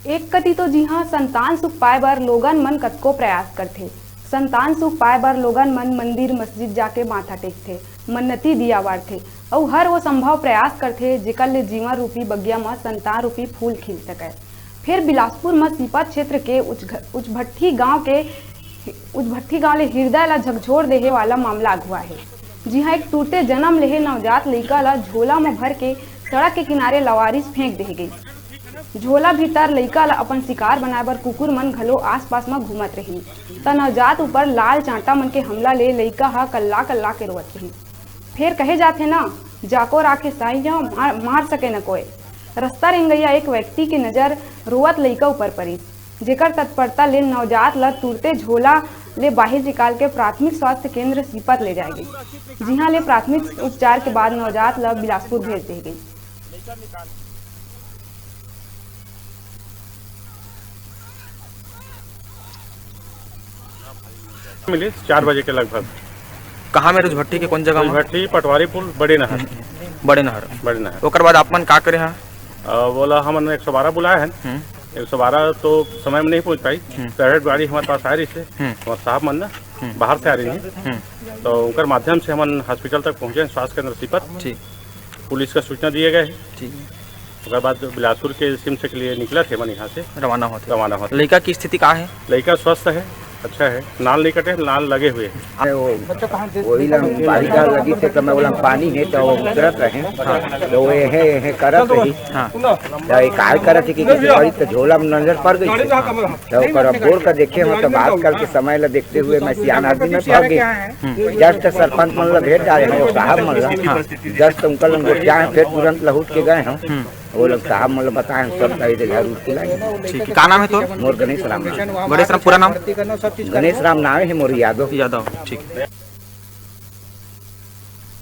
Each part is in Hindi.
एक कति तो जी हाँ संतान सुख पाए बर लोगन मन कतको प्रयास करथे। संतान सुख पाए बर लोगन मन मंदिर मस्जिद जाके माथा टेकथे, मन्नती दिया बारथे और हर वो संभव प्रयास करथे जेकर ले जीवन रूपी बगिया में संतान रूपी फूल खिल सके। फिर बिलासपुर में सीपत क्षेत्र के उचभट्ठी गांव ले हृदय ला झकझोर देहे वाला मामला अगुआ है। जी हाँ, एक टूटे जन्म लेहे नवजात लइका ला झोला में भर के सड़क के किनारे लवारिस फेंक देहे गई। झोला भीतर लइका ला अपन शिकार बनाए बर कुकुर मन घलो आसपास में घूमत रही त नवजात ऊपर लाल चांटा मन के हमला ले लइका हा कल्ला कल्ला के रोवत रही। फिर कहे जाथे ना, जाको राखे साइया मार सके न कोई। रास्ता रेंगैया एक व्यक्ति के नजर रोवत लइका ऊपर पड़ी, जेकर तत्परता ले नवजात ला तुरते झोला ले बाहर निकाल के प्राथमिक स्वास्थ्य केंद्र सीपत ले जाएगी। जी हाँ, ले प्राथमिक उपचार के बाद नवजात ला बिलासपुर भेज दी गई। मिली 4 बजे के लगभग। कहाँ में रुजभट्टी के कौन जगह में? रुजभट्टी पटवारी पुल बड़े नहर। बड़े नहर। ओकर बाद आपन का करे हैं? बोला हमने 112 बुलाया है। 112 तो समय में नहीं पहुंच पाई। प्राइवेट गाड़ी हमारे पास आ रही थी, हमारे साहब मन ना बाहर से आ रही थी, तो उनके माध्यम से हम हॉस्पिटल तक पहुंचे, स्वास्थ्य केंद्र सीपत। पुलिस का सूचना दिए गए। उसके बाद बिलासपुर के सिमस के लिए निकला थे, मन यहाँ से रवाना होते। लड़का की स्थिति क्या है? लड़का स्वस्थ है, अच्छा है, नाल नहीं कटे, नाल लगे हुए हैं। वही बालिका लगी थे तो मैं बोला पानी है तो वो करत रहे तो वो है करत रही तो एक काय करत कि बड़ी तो झोला में नजर पड़ गई तो ओकर बोर का देखे मतलब आजकल के समय ला देखते हुए मैं सियान आदमी में पड़ गई। जस्ट सरपंच मन ला भेंट जा रहे हैं, साहब मन ला जस्ट उनका लंग जाए, फिर तुरंत लहुट के गए हैं। वो लोग साहब मतलब बताए सब घर उठ के लाए। ठीक है, क्या नाम है तो? मोर गणेश राम। गणेश राम पूरा नाम? गणेश राम नाम है मोर यादव। ठीक है।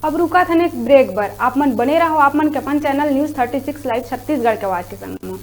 अब रुका था एक ब्रेक बर, आप मन बने रहो, आप मन के अपन चैनल न्यूज़ 36 लाइव छत्तीसगढ़ के आवाज के संग में।